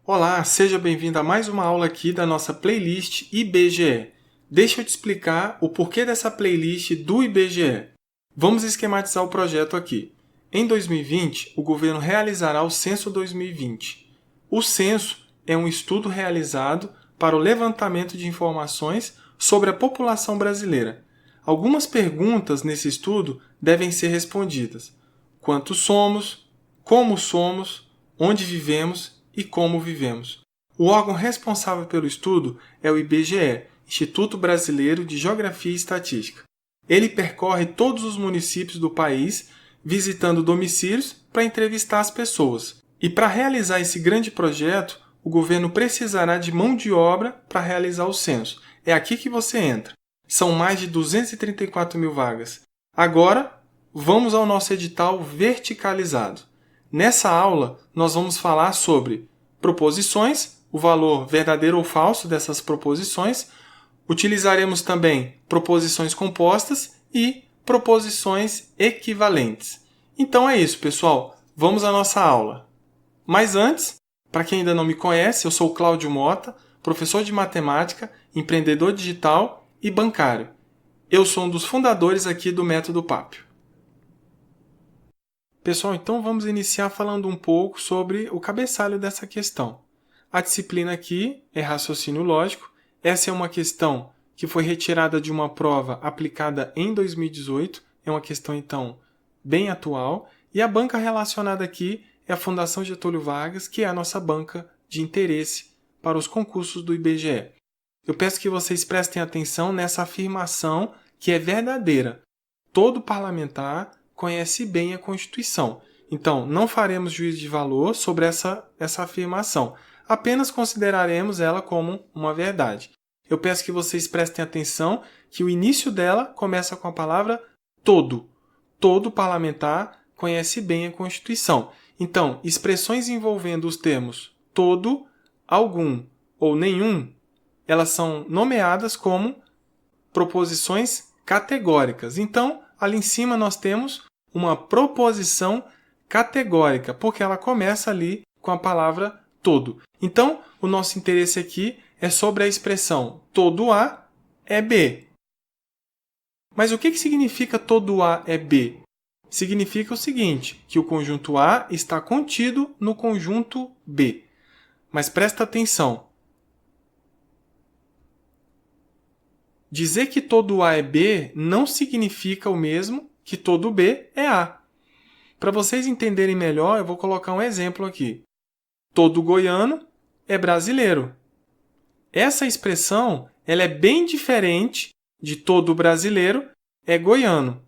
Olá, seja bem-vindo a mais uma aula aqui da nossa playlist IBGE. Deixa eu te explicar o porquê dessa playlist do IBGE. Vamos esquematizar o projeto aqui. Em 2020, o governo realizará o Censo 2020. O censo é um estudo realizado para o levantamento de informações sobre a população brasileira. Algumas perguntas nesse estudo devem ser respondidas: quantos somos, como somos, onde vivemos e como vivemos. O órgão responsável pelo estudo é o IBGE, Instituto Brasileiro de Geografia e Estatística. Ele percorre todos os municípios do país, visitando domicílios para entrevistar as pessoas. E para realizar esse grande projeto, o governo precisará de mão de obra para realizar o censo. É aqui que você entra. São mais de 234 mil vagas. Agora, vamos ao nosso edital verticalizado. Nessa aula, nós vamos falar sobre proposições, o valor verdadeiro ou falso dessas proposições. Utilizaremos também proposições compostas e proposições equivalentes. Então é isso, pessoal. Vamos à nossa aula. Mas antes, para quem ainda não me conhece, eu sou Cláudio Mota, professor de matemática, empreendedor digital e bancário. Eu sou um dos fundadores aqui do Método Papio. Pessoal, então vamos iniciar falando um pouco sobre o cabeçalho dessa questão. A disciplina aqui é raciocínio lógico. Essa é uma questão que foi retirada de uma prova aplicada em 2018. É uma questão, então, bem atual. E a banca relacionada aqui é a Fundação Getúlio Vargas, que é a nossa banca de interesse para os concursos do IBGE. Eu peço que vocês prestem atenção nessa afirmação que é verdadeira. Todo parlamentar conhece bem a Constituição. Então, não faremos juízo de valor sobre essa afirmação. Apenas consideraremos ela como uma verdade. Eu peço que vocês prestem atenção que o início dela começa com a palavra todo. Todo parlamentar conhece bem a Constituição. Então, expressões envolvendo os termos todo, algum ou nenhum, elas são nomeadas como proposições categóricas. Então, ali em cima nós temos uma proposição categórica, porque ela começa ali com a palavra todo. Então, o nosso interesse aqui é sobre a expressão todo A é B. Mas o que significa todo A é B? Significa o seguinte, que o conjunto A está contido no conjunto B. Mas presta atenção. Dizer que todo A é B não significa o mesmo que todo B é A. Para vocês entenderem melhor, eu vou colocar um exemplo aqui. Todo goiano é brasileiro. Essa expressão ela é bem diferente de todo brasileiro é goiano.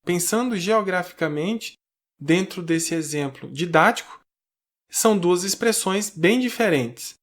Pensando geograficamente, dentro desse exemplo didático, são duas expressões bem diferentes.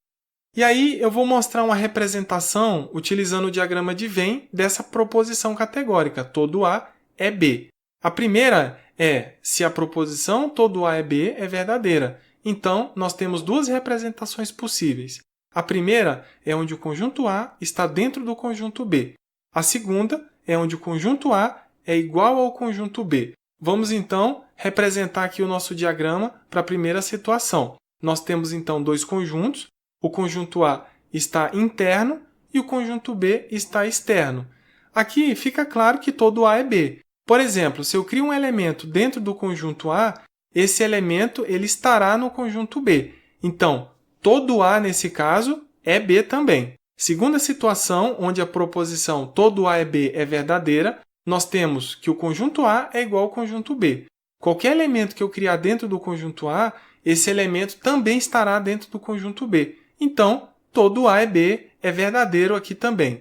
E aí eu vou mostrar uma representação utilizando o diagrama de Venn dessa proposição categórica, todo A é B. A primeira é se a proposição todo A é B é verdadeira. Então, nós temos duas representações possíveis. A primeira é onde o conjunto A está dentro do conjunto B. A segunda é onde o conjunto A é igual ao conjunto B. Vamos, então, representar aqui o nosso diagrama para a primeira situação. Nós temos, então, dois conjuntos. O conjunto A está interno e o conjunto B está externo. Aqui fica claro que todo A é B. Por exemplo, se eu crio um elemento dentro do conjunto A, esse elemento ele estará no conjunto B. Então, todo A, nesse caso, é B também. Segunda situação, onde a proposição todo A é B é verdadeira, nós temos que o conjunto A é igual ao conjunto B. Qualquer elemento que eu criar dentro do conjunto A, esse elemento também estará dentro do conjunto B. Então, todo A é B é verdadeiro aqui também.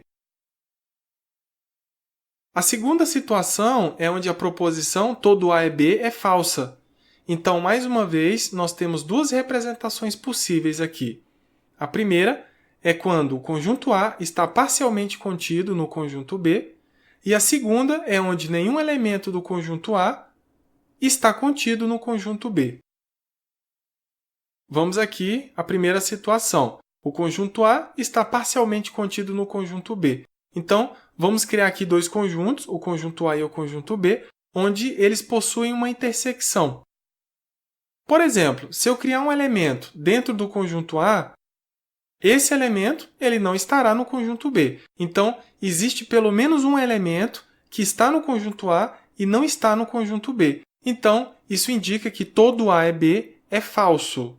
A segunda situação é onde a proposição todo A é B é falsa. Então, mais uma vez, nós temos duas representações possíveis aqui. A primeira é quando o conjunto A está parcialmente contido no conjunto B, e a segunda é onde nenhum elemento do conjunto A está contido no conjunto B. Vamos aqui à primeira situação. O conjunto A está parcialmente contido no conjunto B. Então, vamos criar aqui dois conjuntos, o conjunto A e o conjunto B, onde eles possuem uma intersecção. Por exemplo, se eu criar um elemento dentro do conjunto A, esse elemento ele não estará no conjunto B. Então, existe pelo menos um elemento que está no conjunto A e não está no conjunto B. Então, isso indica que todo A é B é falso.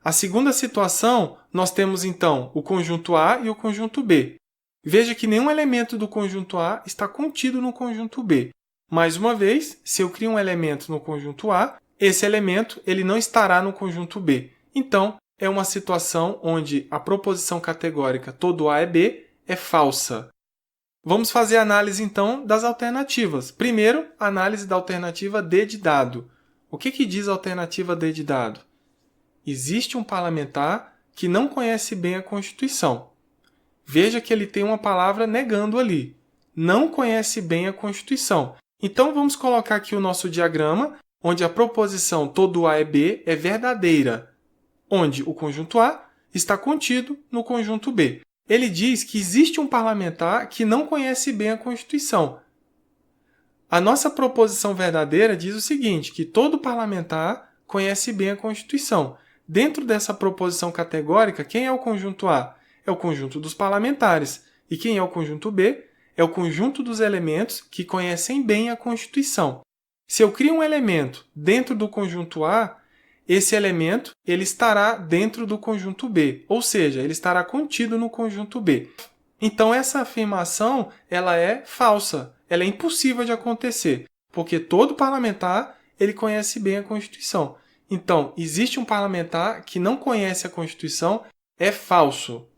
A segunda situação, nós temos então o conjunto A e o conjunto B. Veja que nenhum elemento do conjunto A está contido no conjunto B. Mais uma vez, se eu crio um elemento no conjunto A, esse elemento ele não estará no conjunto B. Então, é uma situação onde a proposição categórica todo A é B é falsa. Vamos fazer a análise, então, das alternativas. Primeiro, análise da alternativa D de dado. O que diz a alternativa D de dado? Existe um parlamentar que não conhece bem a Constituição. Veja que ele tem uma palavra negando ali. Não conhece bem a Constituição. Então, vamos colocar aqui o nosso diagrama, onde a proposição todo A é B é verdadeira, onde o conjunto A está contido no conjunto B. Ele diz que existe um parlamentar que não conhece bem a Constituição. A nossa proposição verdadeira diz o seguinte, que todo parlamentar conhece bem a Constituição. Dentro dessa proposição categórica, quem é o conjunto A? É o conjunto dos parlamentares. E quem é o conjunto B? É o conjunto dos elementos que conhecem bem a Constituição. Se eu crio um elemento dentro do conjunto A, esse elemento ele estará dentro do conjunto B, ou seja, ele estará contido no conjunto B. Então, essa afirmação ela é falsa, ela é impossível de acontecer, porque todo parlamentar ele conhece bem a Constituição. Então, existe um parlamentar que não conhece a Constituição, é falso.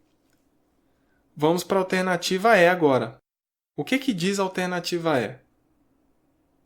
Vamos para a alternativa E agora. O que diz a alternativa E?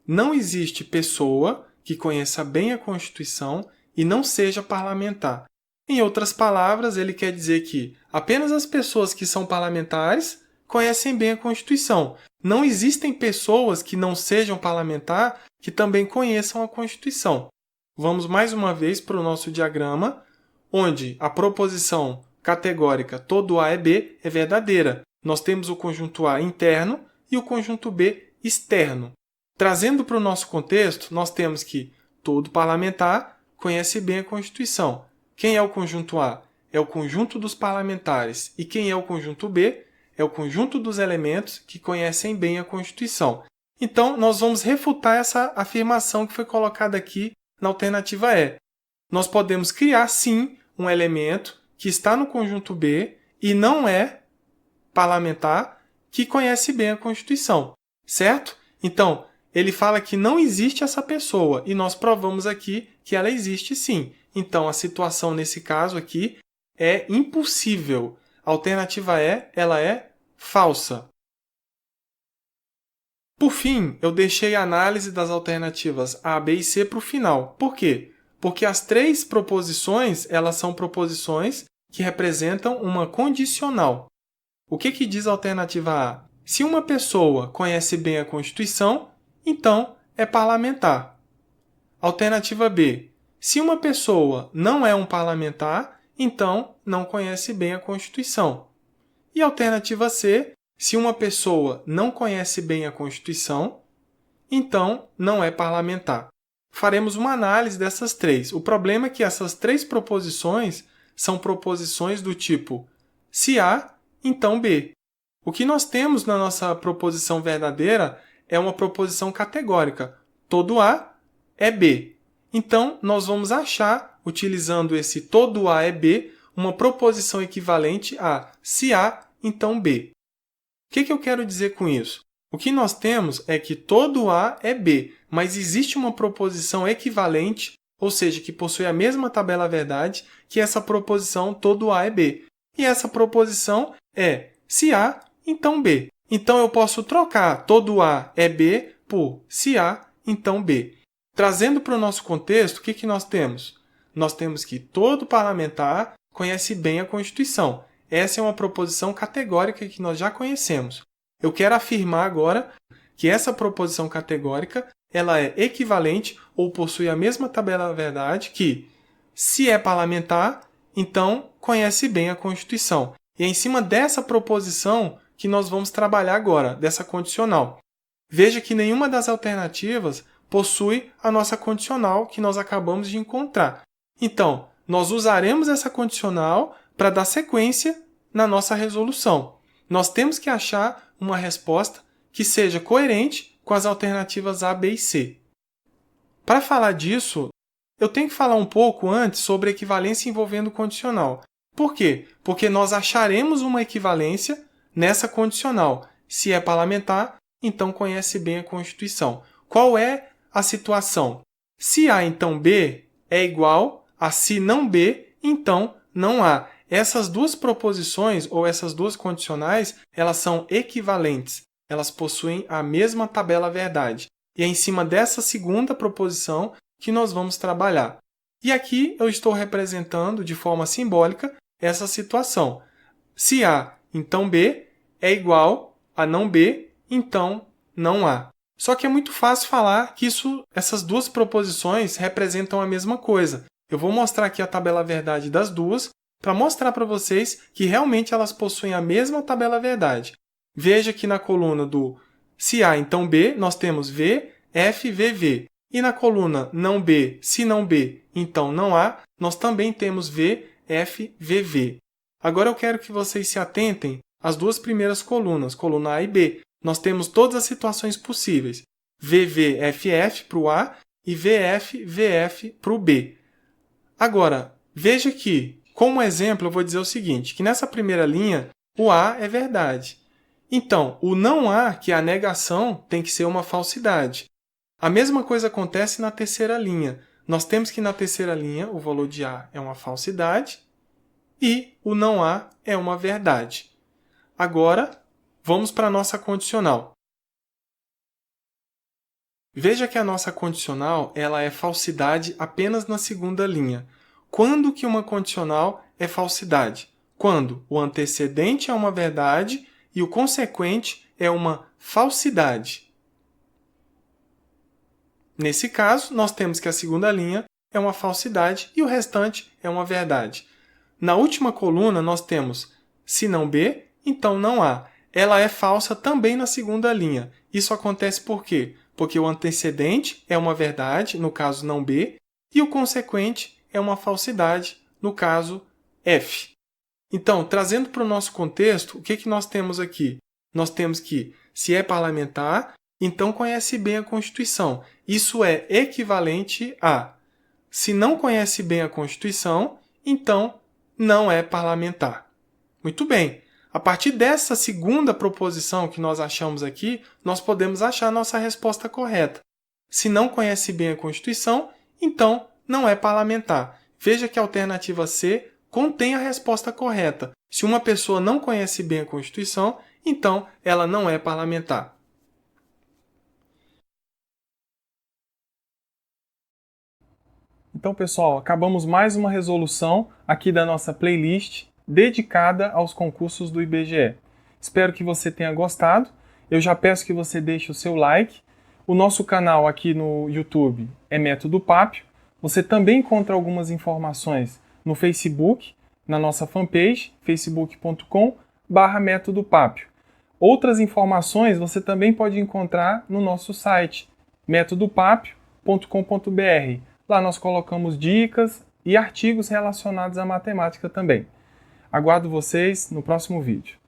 Não existe pessoa que conheça bem a Constituição e não seja parlamentar. Em outras palavras, ele quer dizer que apenas as pessoas que são parlamentares conhecem bem a Constituição. Não existem pessoas que não sejam parlamentar que também conheçam a Constituição. Vamos mais uma vez para o nosso diagrama, onde a proposição categórica todo A é B é verdadeira. Nós temos o conjunto A interno e o conjunto B externo. Trazendo para o nosso contexto, nós temos que todo parlamentar conhece bem a Constituição. Quem é o conjunto A? É o conjunto dos parlamentares. E quem é o conjunto B? É o conjunto dos elementos que conhecem bem a Constituição. Então, nós vamos refutar essa afirmação que foi colocada aqui na alternativa E. Nós podemos criar, sim, um elemento que está no conjunto B e não é parlamentar que conhece bem a Constituição, certo? Então, ele fala que não existe essa pessoa e nós provamos aqui que ela existe sim. Então, a situação nesse caso aqui é impossível. A alternativa E, ela é falsa. Por fim, eu deixei a análise das alternativas A, B e C para o final. Por quê? Porque as três proposições, elas são proposições que representam uma condicional. O que diz a alternativa A? Se uma pessoa conhece bem a Constituição, então é parlamentar. Alternativa B. Se uma pessoa não é um parlamentar, então não conhece bem a Constituição. E alternativa C. Se uma pessoa não conhece bem a Constituição, então não é parlamentar. Faremos uma análise dessas três. O problema é que essas três proposições são proposições do tipo se A, então B. O que nós temos na nossa proposição verdadeira é uma proposição categórica. Todo A é B. Então, nós vamos achar, utilizando esse todo A é B, uma proposição equivalente a se A, então B. O que eu quero dizer com isso? O que nós temos é que todo A é B, mas existe uma proposição equivalente, ou seja, que possui a mesma tabela verdade, que essa proposição todo A é B. E essa proposição é se A, então B. Então, eu posso trocar todo A é B por se A, então B. Trazendo para o nosso contexto, o que nós temos? Nós temos que todo parlamentar conhece bem a Constituição. Essa é uma proposição categórica que nós já conhecemos. Eu quero afirmar agora que essa proposição categórica ela é equivalente ou possui a mesma tabela verdade que, se é parlamentar, então conhece bem a Constituição. E é em cima dessa proposição que nós vamos trabalhar agora, dessa condicional. Veja que nenhuma das alternativas possui a nossa condicional que nós acabamos de encontrar. Então, nós usaremos essa condicional para dar sequência na nossa resolução. Nós temos que achar uma resposta que seja coerente com as alternativas A, B e C. Para falar disso, eu tenho que falar um pouco antes sobre equivalência envolvendo condicional. Por quê? Porque nós acharemos uma equivalência nessa condicional. Se é parlamentar, então conhece bem a Constituição. Qual é a situação? Se A, então B é igual a se não B, então não A. Essas duas proposições ou essas duas condicionais, elas são equivalentes. Elas possuem a mesma tabela verdade. E é em cima dessa segunda proposição que nós vamos trabalhar. E aqui eu estou representando de forma simbólica essa situação. Se A, então B, é igual a não B, então não A. Só que é muito fácil falar que essas duas proposições representam a mesma coisa. Eu vou mostrar aqui a tabela verdade das duas para mostrar para vocês que realmente elas possuem a mesma tabela verdade. Veja que na coluna do se A, então B, nós temos V, F, VV. E na coluna não B, se não B, então não A, nós também temos V, F, VV. Agora eu quero que vocês se atentem às duas primeiras colunas, coluna A e B. Nós temos todas as situações possíveis. VV, FF para o A e VF, VF para o B. Agora, veja que, como exemplo, eu vou dizer o seguinte, que nessa primeira linha, o A é verdade. Então, o não A, que é a negação, tem que ser uma falsidade. A mesma coisa acontece na terceira linha. Nós temos que na terceira linha o valor de A é uma falsidade e o não A é uma verdade. Agora, vamos para a nossa condicional. Veja que a nossa condicional ela é falsidade apenas na segunda linha. Quando que uma condicional é falsidade? Quando o antecedente é uma verdade e o consequente é uma falsidade. Nesse caso, nós temos que a segunda linha é uma falsidade e o restante é uma verdade. Na última coluna, nós temos se não B, então não A. Ela é falsa também na segunda linha. Isso acontece por quê? Porque o antecedente é uma verdade, no caso não B, e o consequente é uma falsidade, no caso F. Então, trazendo para o nosso contexto, o que nós temos aqui? Nós temos que, se é parlamentar, então conhece bem a Constituição. Isso é equivalente a, se não conhece bem a Constituição, então não é parlamentar. Muito bem. A partir dessa segunda proposição que nós achamos aqui, nós podemos achar a nossa resposta correta. Se não conhece bem a Constituição, então não é parlamentar. Veja que a alternativa C contém a resposta correta. Se uma pessoa não conhece bem a Constituição, então ela não é parlamentar. Então, pessoal, acabamos mais uma resolução aqui da nossa playlist dedicada aos concursos do IBGE. Espero que você tenha gostado. Eu já peço que você deixe o seu like. O nosso canal aqui no YouTube é Método Papio. Você também encontra algumas informações no Facebook, na nossa fanpage, facebook.com/Método Papio. Outras informações você também pode encontrar no nosso site, metodopapio.com.br. Lá nós colocamos dicas e artigos relacionados à matemática também. Aguardo vocês no próximo vídeo.